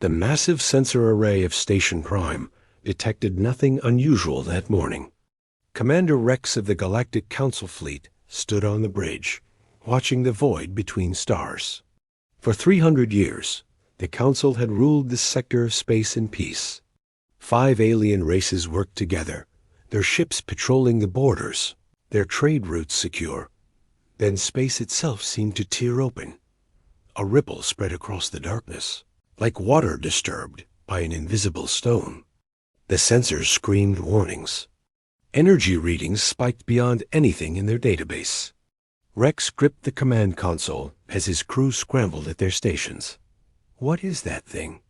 The massive sensor array of Station Prime detected nothing unusual that morning. Commander Rex of the Galactic Council Fleet stood on the bridge, watching the void between stars. For 300 years, the Council had ruled this sector of space in peace. 5 alien races worked together, their ships patrolling the borders, their trade routes secure. Then space itself seemed to tear open. A ripple spread across the darkness, like water disturbed by an invisible stone. The sensors screamed warnings. Energy readings spiked beyond anything in their database. Rex gripped the command console as his crew scrambled at their stations. "What is that thing?"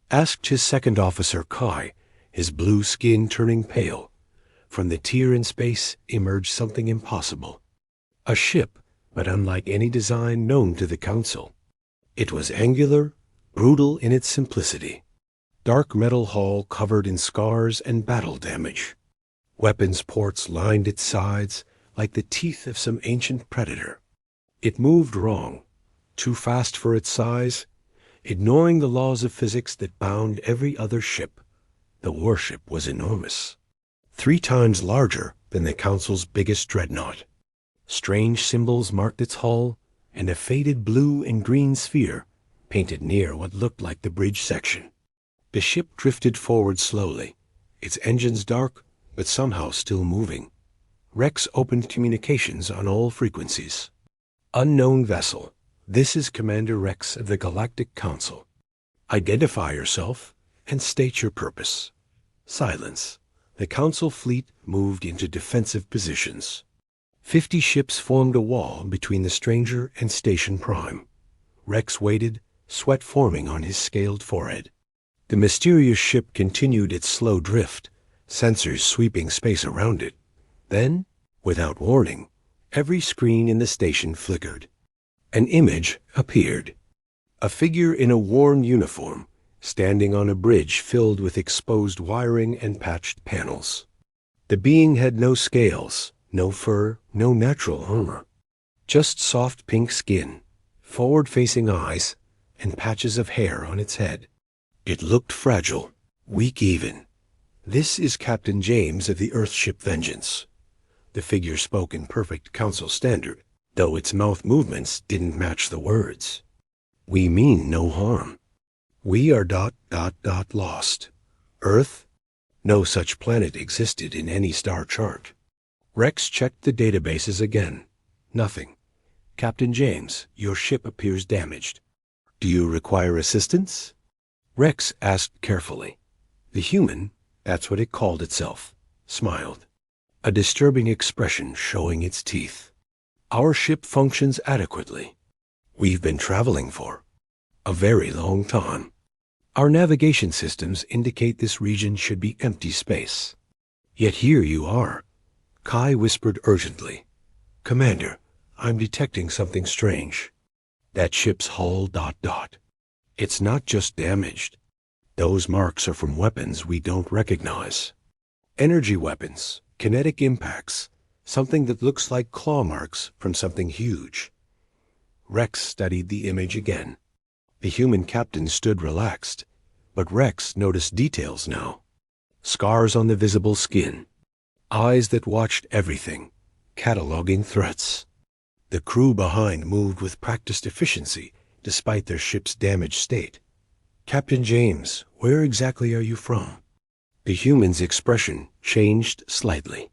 asked his second officer Kai, his blue skin turning pale. From the tear in space emerged something impossible. A ship, but unlike any design known to the Council. It was angular, brutal in its simplicity. Dark metal hull covered in scars and battle damage. Weapons ports lined its sides like the teeth of some ancient predator. It moved wrong, too fast for its size, ignoring the laws of physics that bound every other ship. The warship was enormous, 3 times larger than the Council's biggest dreadnought. Strange symbols marked its hull, and a faded blue and green sphere painted near what looked like the bridge section. The ship drifted forward slowly, its engines dark, but somehow still moving. Rex opened communications on all frequencies. "Unknown vessel, this is Commander Rex of the Galactic Council. Identify yourself and state your purpose." Silence. The Council fleet moved into defensive positions. 50 ships formed a wall between the stranger and Station Prime. Rex waited, sweat forming on his scaled forehead. The mysterious ship continued its slow drift, sensors sweeping space around it. Then, without warning, every screen in the station flickered. An image appeared. A figure in a worn uniform, standing on a bridge filled with exposed wiring and patched panels. The being had no scales, no fur, no natural armor. Just soft pink skin, forward-facing eyes, and patches of hair on its head. It looked fragile, weak even. "This is Captain James of the Earthship Vengeance." The figure spoke in perfect Council standard, though its mouth movements didn't match the words. "We mean no harm. We are ... lost. Earth? No such planet existed in any star chart." Rex checked the databases again. Nothing. "Captain James, your ship appears damaged. Do you require assistance?" Rex asked carefully. The human, that's what it called itself, smiled. A disturbing expression showing its teeth. "Our ship functions adequately. We've been traveling for a very long time. Our navigation systems indicate this region should be empty space. Yet here you are." Kai whispered urgently. "Commander, I'm detecting something strange. That ship's hull ... It's not just damaged. Those marks are from weapons we don't recognize. Energy weapons, kinetic impacts, something that looks like claw marks from something huge." Rex studied the image again. The human captain stood relaxed, but Rex noticed details now. Scars on the visible skin, eyes that watched everything, cataloging threats. The crew behind moved with practiced efficiency despite their ship's damaged state. "Captain James, where exactly are you from?" The human's expression changed slightly.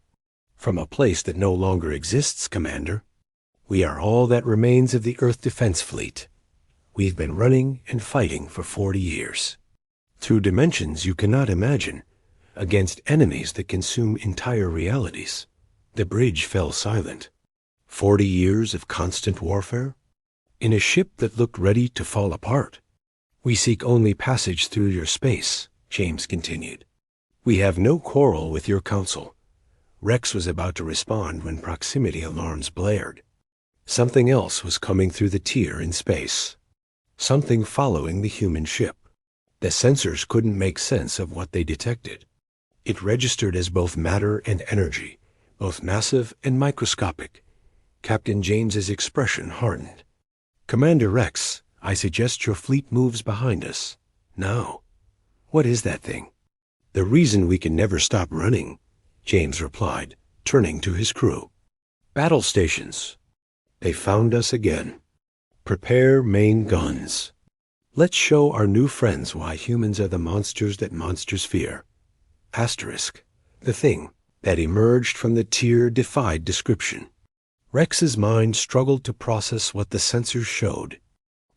"From a place that no longer exists, Commander. We are all that remains of the Earth Defense Fleet. We've been running and fighting for 40 years. Through dimensions you cannot imagine, against enemies that consume entire realities." The bridge fell silent. 40 years of constant warfare? In a ship that looked ready to fall apart? "We seek only passage through your space," James continued. "We have no quarrel with your council." Rex was about to respond when proximity alarms blared. Something else was coming through the tier in space. Something following the human ship. The sensors couldn't make sense of what they detected. It registered as both matter and energy, both massive and microscopic. Captain James's expression hardened. "Commander Rex, I suggest your fleet moves behind us. Now, what is that thing? The reason we can never stop running, James replied, turning to his crew. Battle stations. They found us again. Prepare main guns. Let's show our new friends why humans are the monsters that monsters fear. Asterisk. The thing that emerged from the tier defied description. Rex's mind struggled to process what the sensors showed.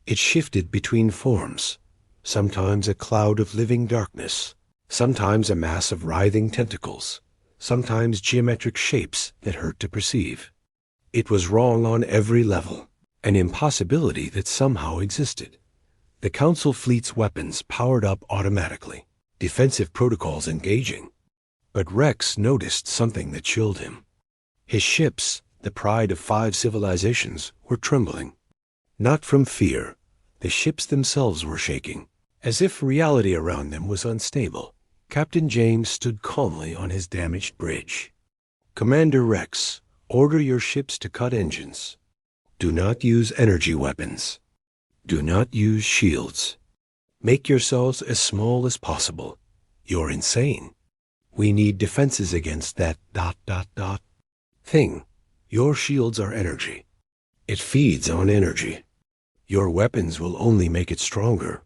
It shifted between forms, sometimes a cloud of living darkness, sometimes a mass of writhing tentacles, sometimes geometric shapes that hurt to perceive. It was wrong on every level, an impossibility that somehow existed. The Council fleet's weapons powered up automatically, defensive protocols engaging. But Rex noticed something that chilled him. His ships, the pride of 5 civilizations, were trembling. Not from fear. The ships themselves were shaking. As if reality around them was unstable, Captain James stood calmly on his damaged bridge. Commander Rex, order your ships to cut engines. Do not use energy weapons. Do not use shields. Make yourselves as small as possible. You're insane. We need defenses against that ... thing. Your shields are energy. It feeds on energy. Your weapons will only make it stronger.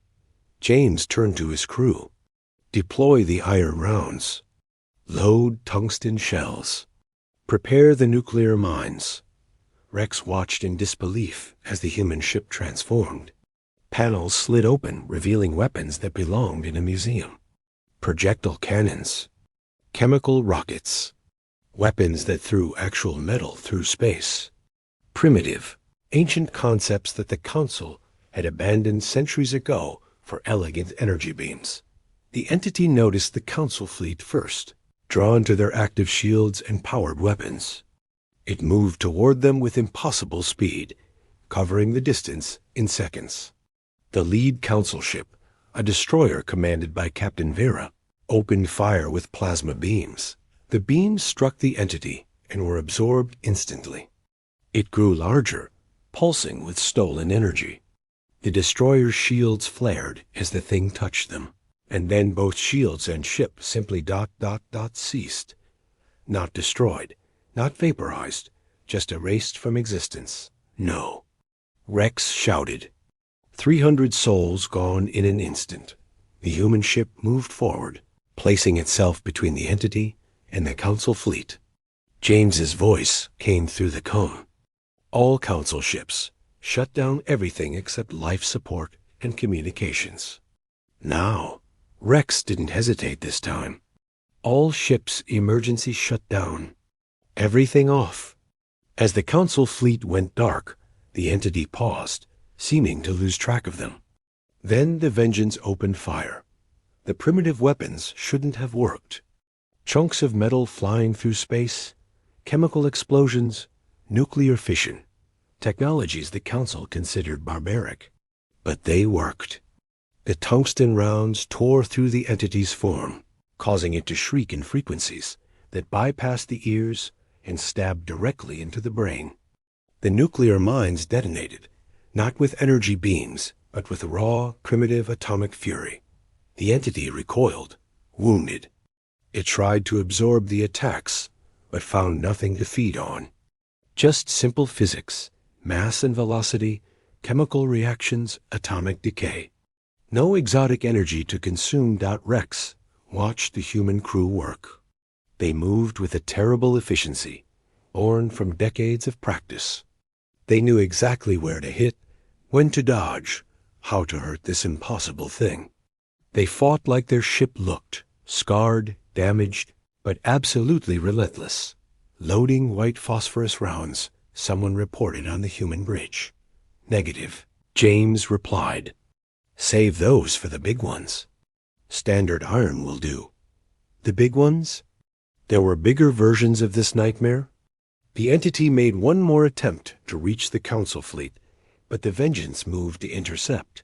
James turned to his crew. Deploy the iron rounds. Load tungsten shells. Prepare the nuclear mines. Rex watched in disbelief as the human ship transformed. Panels slid open, revealing weapons that belonged in a museum. Projectile cannons. Chemical rockets. Weapons that threw actual metal through space. Primitive, ancient concepts that the Council had abandoned centuries ago for elegant energy beams. The entity noticed the Council fleet first, drawn to their active shields and powered weapons. It moved toward them with impossible speed, covering the distance in seconds. The lead Council ship, a destroyer commanded by Captain Vera, opened fire with plasma beams. The beams struck the entity and were absorbed instantly. It grew larger, pulsing with stolen energy. The destroyer's shields flared as the thing touched them, and then both shields and ship simply ... ceased. Not destroyed, not vaporized, just erased from existence. No. Rex shouted. 300 souls gone in an instant. The human ship moved forward, placing itself between the entity and the Council fleet. James's voice came through the cone. All Council ships, shut down everything except life support and communications. Now, Rex didn't hesitate this time. All ships emergency shut down. Everything off. As the Council fleet went dark, the entity paused, seeming to lose track of them. Then the Vengeance opened fire. The primitive weapons shouldn't have worked. Chunks of metal flying through space, chemical explosions, nuclear fission, technologies the Council considered barbaric. But they worked. The tungsten rounds tore through the entity's form, causing it to shriek in frequencies that bypassed the ears and stabbed directly into the brain. The nuclear mines detonated, not with energy beams, but with raw, primitive atomic fury. The entity recoiled, wounded. It tried to absorb the attacks, but found nothing to feed on. Just simple physics, mass and velocity, chemical reactions, atomic decay. No exotic energy to consume. Rex watched the human crew work. They moved with a terrible efficiency, born from decades of practice. They knew exactly where to hit, when to dodge, how to hurt this impossible thing. They fought like their ship looked, scarred, damaged, but absolutely relentless. Loading white phosphorus rounds, someone reported on the human bridge. Negative, James replied. Save those for the big ones. Standard iron will do. The big ones? There were bigger versions of this nightmare? The entity made one more attempt to reach the Council fleet, but the Vengeance moved to intercept.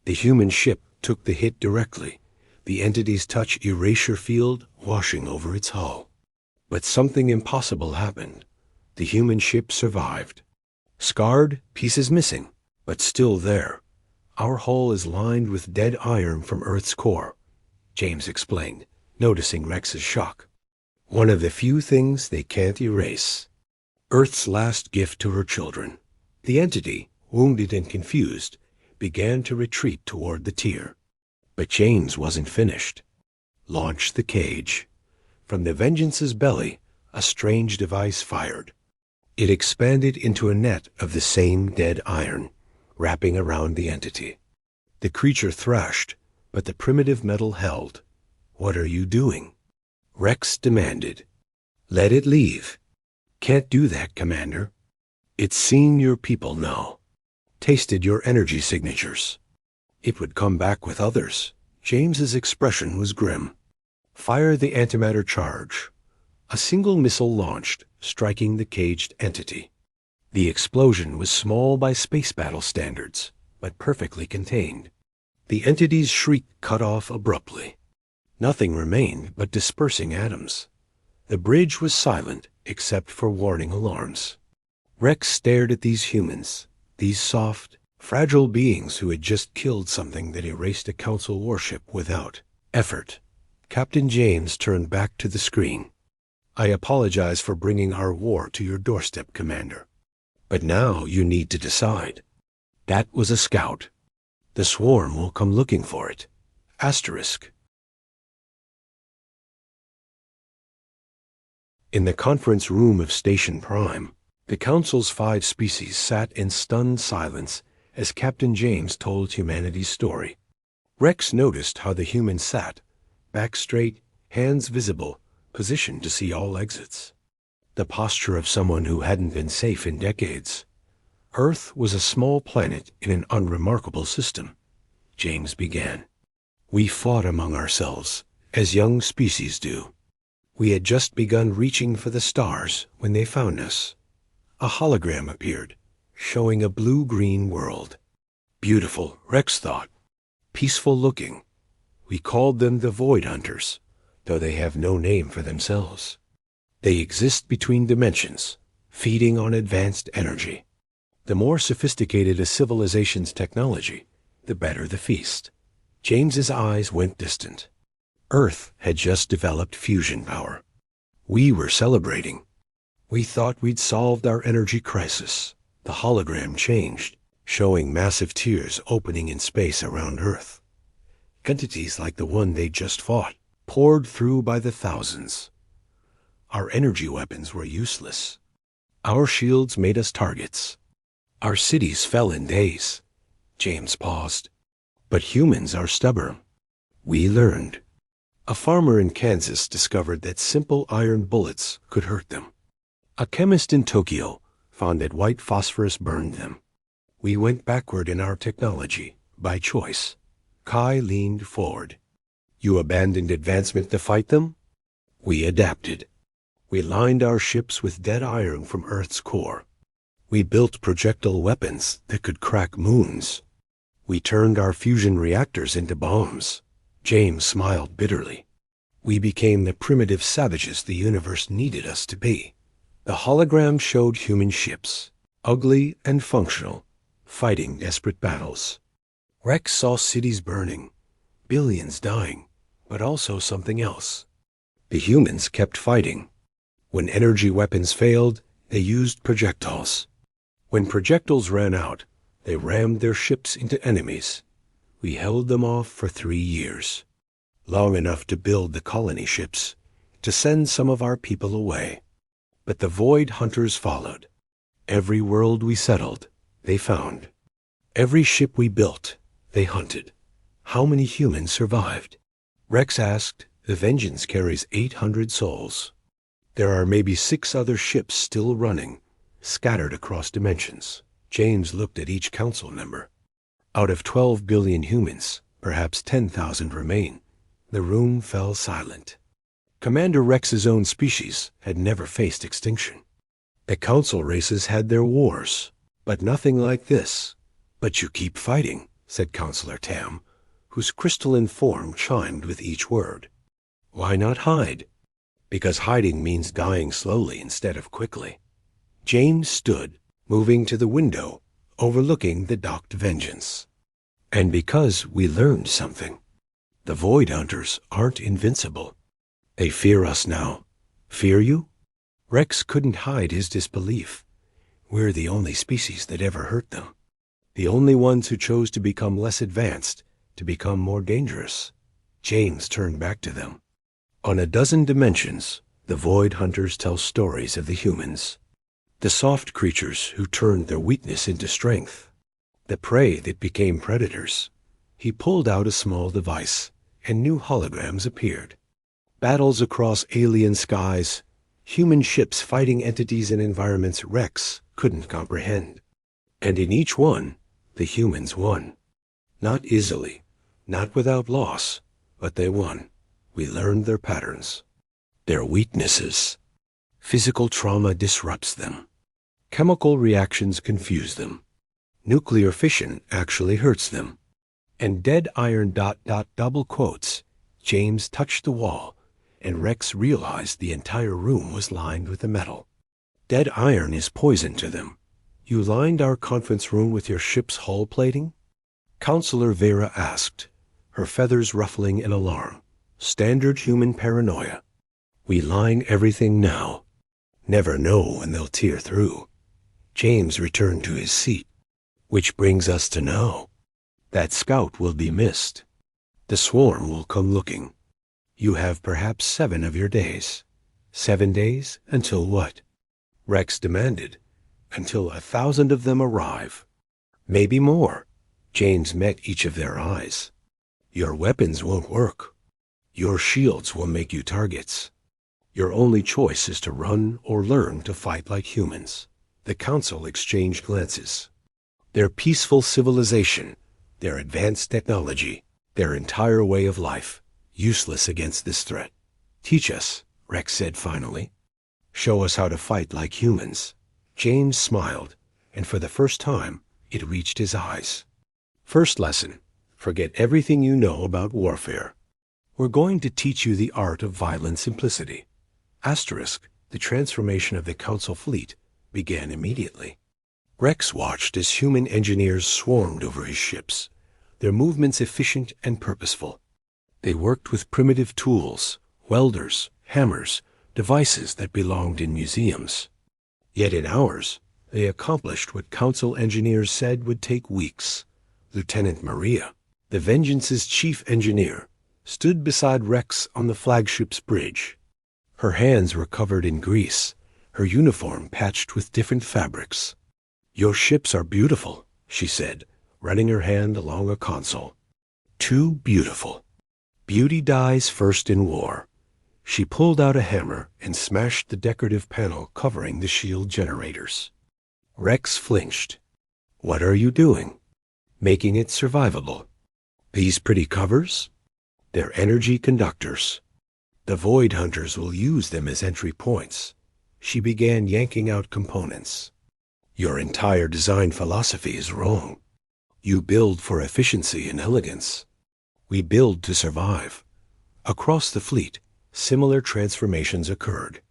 The human ship took the hit directly, the entity's touch erasure field washing over its hull. But something impossible happened. The human ship survived. Scarred, pieces missing, but still there. Our hull is lined with dead iron from Earth's core, James explained, noticing Rex's shock. One of the few things they can't erase. Earth's last gift to her children. The entity, wounded and confused, began to retreat toward the tier. But James wasn't finished. Launch the cage. From the Vengeance's belly, a strange device fired. It expanded into a net of the same dead iron, wrapping around the entity. The creature thrashed, but the primitive metal held. What are you doing? Rex demanded. Let it leave. Can't do that, Commander. It's seen your people now. Tasted your energy signatures. It would come back with others. James's expression was grim. Fire the antimatter charge. A single missile launched, striking the caged entity. The explosion was small by space battle standards, but perfectly contained. The entity's shriek cut off abruptly. Nothing remained but dispersing atoms. The bridge was silent except for warning alarms. Rex stared at these humans, these soft, fragile beings who had just killed something that erased a Council warship without effort. Captain James turned back to the screen. I apologize for bringing our war to your doorstep, Commander. But now you need to decide. That was a scout. The swarm will come looking for it. Asterisk. In the conference room of Station Prime, the Council's 5 species sat in stunned silence as Captain James told humanity's story. Rex noticed how the humans sat, back straight, hands visible, positioned to see all exits. The posture of someone who hadn't been safe in decades. Earth was a small planet in an unremarkable system. James began. We fought among ourselves, as young species do. We had just begun reaching for the stars when they found us. A hologram appeared, showing a blue-green world. Beautiful, Rex thought. Peaceful looking. We called them the Void Hunters, though they have no name for themselves. They exist between dimensions, feeding on advanced energy. The more sophisticated a civilization's technology, the better the feast. James's eyes went distant. Earth had just developed fusion power. We were celebrating. We thought we'd solved our energy crisis. The hologram changed, showing massive tiers opening in space around Earth. Entities like the one they'd just fought poured through by the thousands. Our energy weapons were useless. Our shields made us targets. Our cities fell in days. James paused. But humans are stubborn. We learned. A farmer in Kansas discovered that simple iron bullets could hurt them. A chemist in Tokyo found that white phosphorus burned them. We went backward in our technology, by choice. Kai leaned forward. You abandoned advancement to fight them? We adapted. We lined our ships with dead iron from Earth's core. We built projectile weapons that could crack moons. We turned our fusion reactors into bombs. James smiled bitterly. We became the primitive savages the universe needed us to be. The hologram showed human ships, ugly and functional, fighting desperate battles. Rex saw cities burning, billions dying, but also something else. The humans kept fighting. When energy weapons failed, they used projectiles. When projectiles ran out, they rammed their ships into enemies. We held them off for 3 years. Long enough to build the colony ships, to send some of our people away. But the Void Hunters followed. Every world we settled, they found. Every ship we built, they hunted. How many humans survived? Rex asked. The Vengeance carries 800 souls. There are maybe 6 other ships still running, scattered across dimensions. James looked at each council member. Out of 12 billion humans, perhaps 10,000 remain. The room fell silent. Commander Rex's own species had never faced extinction. The council races had their wars, but nothing like this. But you keep fighting, said Counselor Tam, whose crystalline form chimed with each word. Why not hide? Because hiding means dying slowly instead of quickly. James stood, moving to the window, overlooking the docked Vengeance. And because we learned something. The Void Hunters aren't invincible. They fear us now. Fear you? Rex couldn't hide his disbelief. We're the only species that ever hurt them. The only ones who chose to become less advanced, to become more dangerous. James turned back to them. On a dozen dimensions, the Void Hunters tell stories of the humans. The soft creatures who turned their weakness into strength. The prey that became predators. He pulled out a small device, and new holograms appeared. Battles across alien skies, human ships fighting entities in environments Rex couldn't comprehend. And in each one, the humans won. Not easily, not without loss, but they won. We learned their patterns, their weaknesses. Physical trauma disrupts them. Chemical reactions confuse them. Nuclear fission actually hurts them. And dead iron ... double quotes. James touched the wall, and Rex realized the entire room was lined with the metal. Dead iron is poison to them. You lined our conference room with your ship's hull plating? Counselor Vera asked, her feathers ruffling in alarm. Standard human paranoia. We line everything now. Never know when they'll tear through. James returned to his seat. Which brings us to now. That scout will be missed. The swarm will come looking. You have perhaps 7 of your days. 7 days until what? Rex demanded. Until 1,000 of them arrive. Maybe more. James met each of their eyes. Your weapons won't work. Your shields will make you targets. Your only choice is to run or learn to fight like humans. The council exchanged glances. Their peaceful civilization, their advanced technology, their entire way of life, useless against this threat. Teach us, Rex said finally. Show us how to fight like humans. James smiled, and for the first time, it reached his eyes. First lesson, forget everything you know about warfare. We're going to teach you the art of violent simplicity. Asterisk, the transformation of the Council fleet began immediately. Rex watched as human engineers swarmed over his ships, their movements efficient and purposeful. They worked with primitive tools, welders, hammers, devices that belonged in museums. Yet in hours, they accomplished what Council engineers said would take weeks. Lieutenant Maria, the Vengeance's chief engineer, stood beside Rex on the flagship's bridge. Her hands were covered in grease, her uniform patched with different fabrics. Your ships are beautiful, she said, running her hand along a console. Too beautiful. Beauty dies first in war. She pulled out a hammer and smashed the decorative panel covering the shield generators. Rex flinched. What are you doing? Making it survivable. These pretty covers? They're energy conductors. The Void Hunters will use them as entry points. She began yanking out components. Your entire design philosophy is wrong. You build for efficiency and elegance. We build to survive. Across the fleet, similar transformations occurred.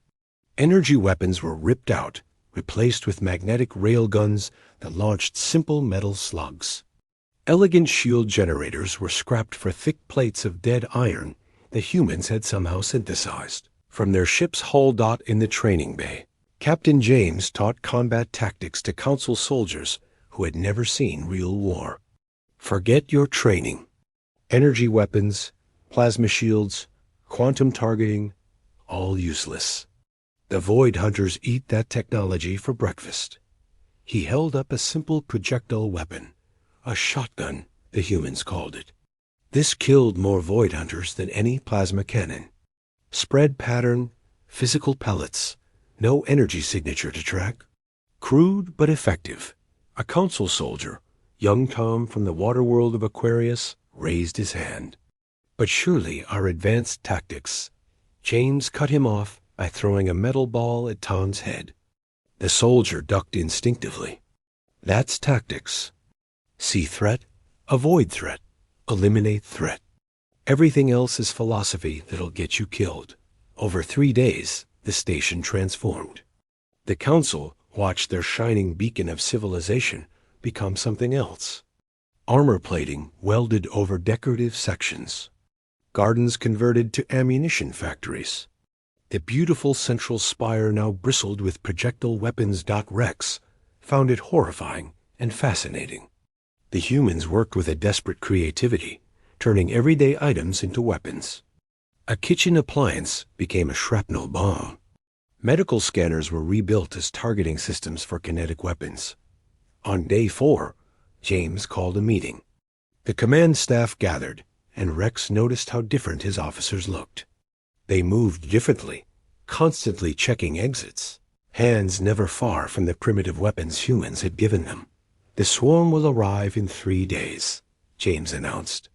Energy weapons were ripped out, replaced with magnetic railguns that launched simple metal slugs. Elegant shield generators were scrapped for thick plates of dead iron the humans had somehow synthesized. From their ship's hull in the training bay, Captain James taught combat tactics to Council soldiers who had never seen real war. Forget your training. Energy weapons, plasma shields, quantum targeting, all useless. The Void Hunters eat that technology for breakfast. He held up a simple projectile weapon, a shotgun, the humans called it. This killed more Void Hunters than any plasma cannon. Spread pattern, physical pellets, no energy signature to track. Crude but effective. A Council soldier, young Tom from the water world of Aquarius, raised his hand. But surely our advanced tactics. James cut him off by throwing a metal ball at Tom's head. The soldier ducked instinctively. That's tactics. See threat, avoid threat, eliminate threat. Everything else is philosophy that'll get you killed. Over 3 days, the station transformed. The Council watched their shining beacon of civilization become something else. armor plating welded over decorative sections, gardens converted to ammunition factories. The beautiful central spire now bristled with projectile weapons. Rex found it horrifying and fascinating. The humans worked with a desperate creativity, turning everyday items into weapons. A kitchen appliance became a shrapnel bomb. Medical scanners were rebuilt as targeting systems for kinetic weapons. On day 4, James called a meeting. The command staff gathered, and Rex noticed how different his officers looked. They moved differently, constantly checking exits, hands never far from the primitive weapons humans had given them. The swarm will arrive in 3 days, James announced.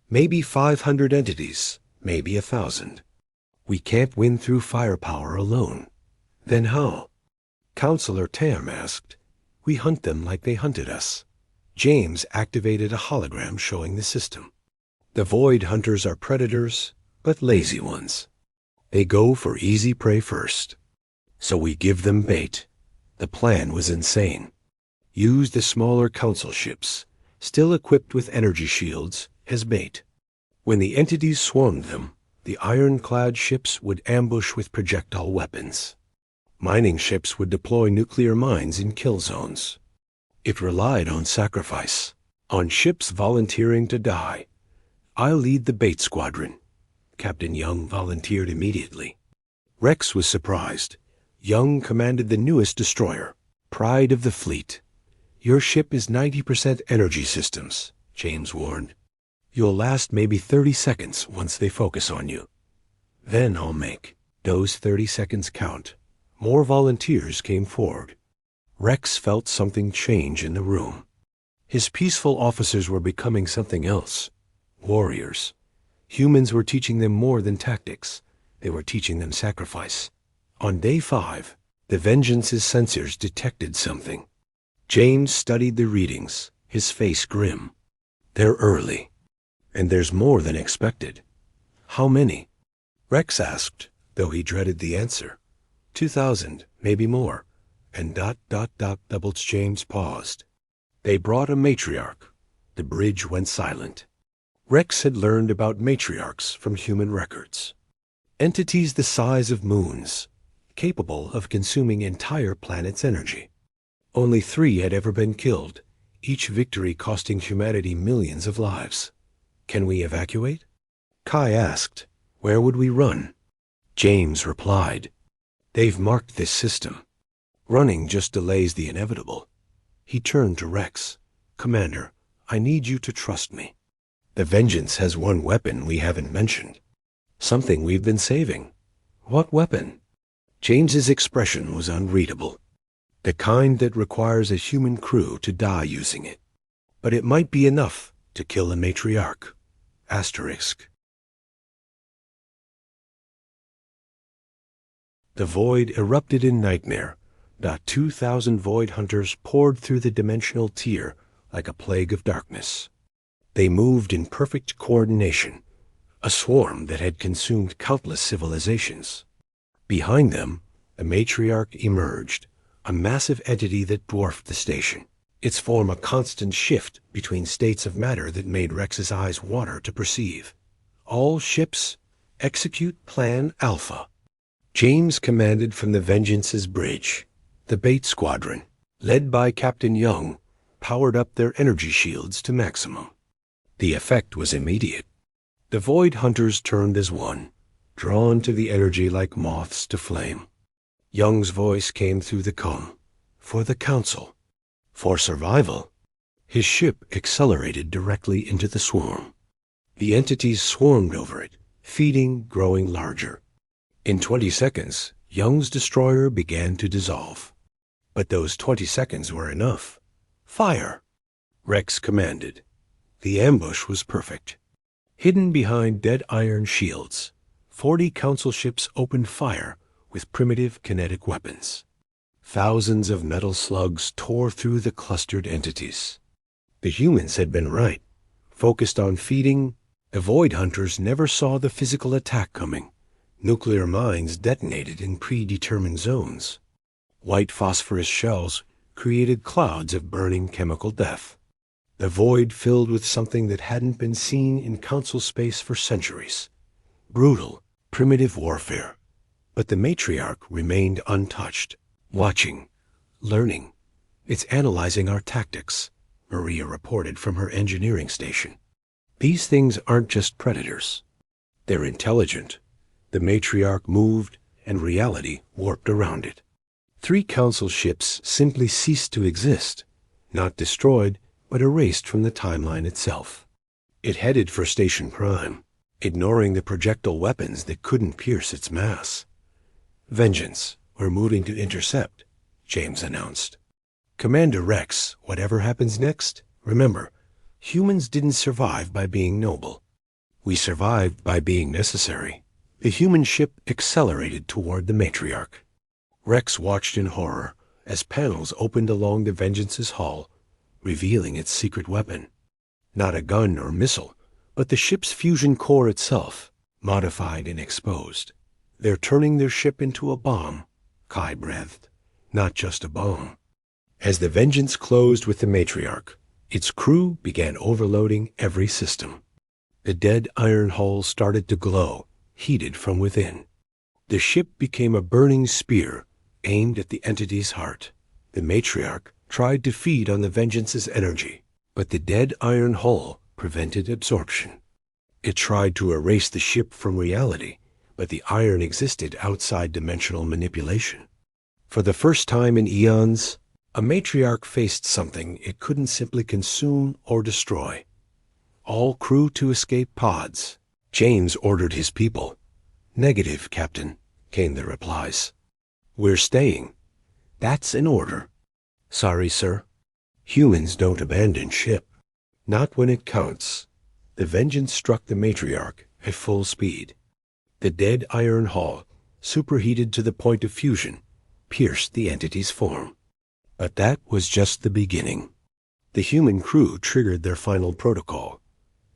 Maybe 500 entities, maybe 1,000. We can't win through firepower alone. Then how? Counselor Tam asked. We hunt them like they hunted us. James activated a hologram showing the system. The Void Hunters are predators, but lazy ones. They go for easy prey first. So we give them bait. The plan was insane. Use the smaller council ships, still equipped with energy shields, as bait. When the entities swarmed them, the ironclad ships would ambush with projectile weapons. Mining ships would deploy nuclear mines in kill zones. It relied on sacrifice, on ships volunteering to die. I'll lead the bait squadron. Captain Young volunteered immediately. Rex was surprised. Young commanded the newest destroyer, pride of the fleet. Your ship is 90% energy systems, James warned. You'll last maybe 30 seconds once they focus on you. Then I'll make those 30 seconds count. More volunteers came forward. Rex felt something change in the room. His peaceful officers were becoming something else. Warriors. Humans were teaching them more than tactics. They were teaching them sacrifice. On day 5, the Vengeance's sensors detected something. James studied the readings, his face grim. They're early. And there's more than expected. How many? Rex asked, though he dreaded the answer. 2,000, maybe more. And ... Doubles. James paused. They brought a matriarch. The bridge went silent. Rex had learned about matriarchs from human records. Entities the size of moons, capable of consuming entire planets' energy. Only 3 had ever been killed, each victory costing humanity millions of lives. Can we evacuate? Kai asked, where would we run? James replied, they've marked this system. Running just delays the inevitable. He turned to Rex. Commander, I need you to trust me. The Vengeance has one weapon we haven't mentioned. Something we've been saving. What weapon? James's expression was unreadable. The kind that requires a human crew to die using it. But it might be enough to kill a matriarch. Asterisk. The void erupted in nightmare. 2,000 Void Hunters poured through the dimensional tier like a plague of darkness. They moved in perfect coordination, a swarm that had consumed countless civilizations. Behind them, the matriarch emerged, a massive entity that dwarfed the station, its form a constant shift between states of matter that made Rex's eyes water to perceive. All ships, execute Plan Alpha. James commanded from the Vengeance's bridge. The bait squadron, led by Captain Young, powered up their energy shields to maximum. The effect was immediate. The Void Hunters turned as one, drawn to the energy like moths to flame. Young's voice came through the calm. For the Council. For survival. His ship accelerated directly into the swarm. The entities swarmed over it, feeding, growing larger. In 20 seconds, Young's destroyer began to dissolve. But those 20 seconds were enough. Fire! Rex commanded. The ambush was perfect. Hidden behind dead iron shields, 40 council ships opened fire with primitive kinetic weapons. Thousands of metal slugs tore through the clustered entities. The humans had been right. Focused on feeding, the Void Hunters never saw the physical attack coming. Nuclear mines detonated in predetermined zones. White phosphorus shells created clouds of burning chemical death. The void filled with something that hadn't been seen in Council space for centuries. Brutal, primitive warfare. But the matriarch remained untouched, watching, learning. It's analyzing our tactics, Maria reported from her engineering station. These things aren't just predators. They're intelligent. The matriarch moved, and reality warped around it. 3 Council ships simply ceased to exist, not destroyed, but erased from the timeline itself. It headed for Station Prime, ignoring the projectile weapons that couldn't pierce its mass. "Vengeance, we're moving to intercept," James announced. "Commander Rex, whatever happens next, remember, humans didn't survive by being noble. We survived by being necessary." The human ship accelerated toward the matriarch. Rex watched in horror as panels opened along the Vengeance's hull, revealing its secret weapon. Not a gun or missile, but the ship's fusion core itself, modified and exposed. "They're turning their ship into a bomb," Kai breathed. "Not just a bomb." As the Vengeance closed with the matriarch, its crew began overloading every system. The dead iron hull started to glow, heated from within. The ship became a burning spear aimed at the entity's heart. The matriarch tried to feed on the Vengeance's energy, but the dead iron hull prevented absorption. It tried to erase the ship from reality, but the iron existed outside dimensional manipulation. For the first time in eons, a matriarch faced something it couldn't simply consume or destroy. "All crew to escape pods," James ordered his people. "Negative, Captain," came the replies. "We're staying." "That's an order." "Sorry, sir." Humans don't abandon ship. Not when it counts. The Vengeance struck the matriarch at full speed. The dead iron hull, superheated to the point of fusion, pierced the entity's form. But that was just the beginning. The human crew triggered their final protocol.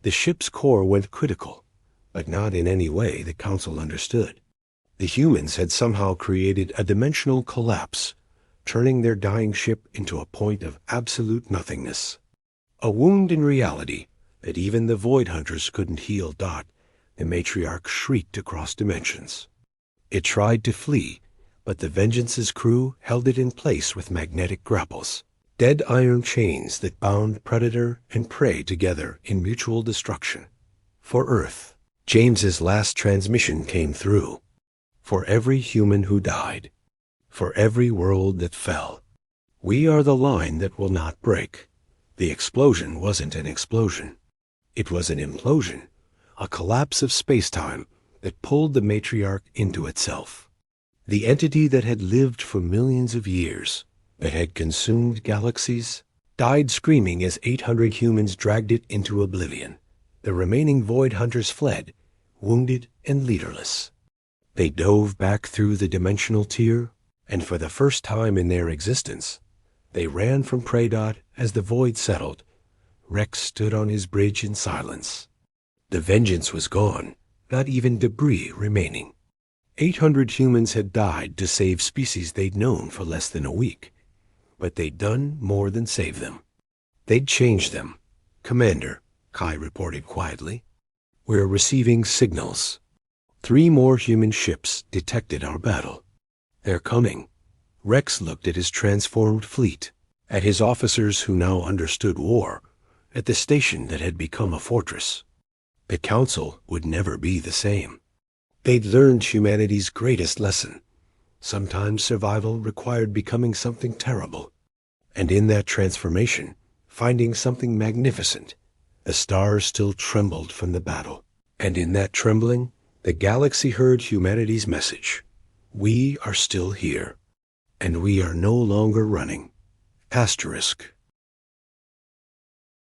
The ship's core went critical, but not in any way the Council understood. The humans had somehow created a dimensional collapse, turning their dying ship into a point of absolute nothingness. A wound in reality that even the Void Hunters couldn't heal. The matriarch shrieked across dimensions. It tried to flee, but the Vengeance's crew held it in place with magnetic grapples, dead iron chains that bound predator and prey together in mutual destruction. For Earth, James's last transmission came through. For every human who died, for every world that fell, we are the line that will not break. The explosion wasn't an explosion. It was an implosion, a collapse of space-time that pulled the matriarch into itself. The entity that had lived for millions of years, that had consumed galaxies, died screaming as 800 humans dragged it into oblivion. The remaining Void Hunters fled, wounded and leaderless. They dove back through the dimensional tier, and for the first time in their existence, they ran from Prey as the void settled. Rex stood on his bridge in silence. The Vengeance was gone, not even debris remaining. 800 humans had died to save species they'd known for less than a week, but they'd done more than save them. They'd changed them. "Commander," Kai reported quietly, "we're receiving signals. 3 more human ships detected our battle. They're coming." Rex looked at his transformed fleet, at his officers who now understood war, at the station that had become a fortress. The Council would never be the same. They'd learned humanity's greatest lesson. Sometimes survival required becoming something terrible. And in that transformation, finding something magnificent. The stars still trembled from the battle. And in that trembling, the galaxy heard humanity's message. We are still here. And we are no longer running. Asterisk.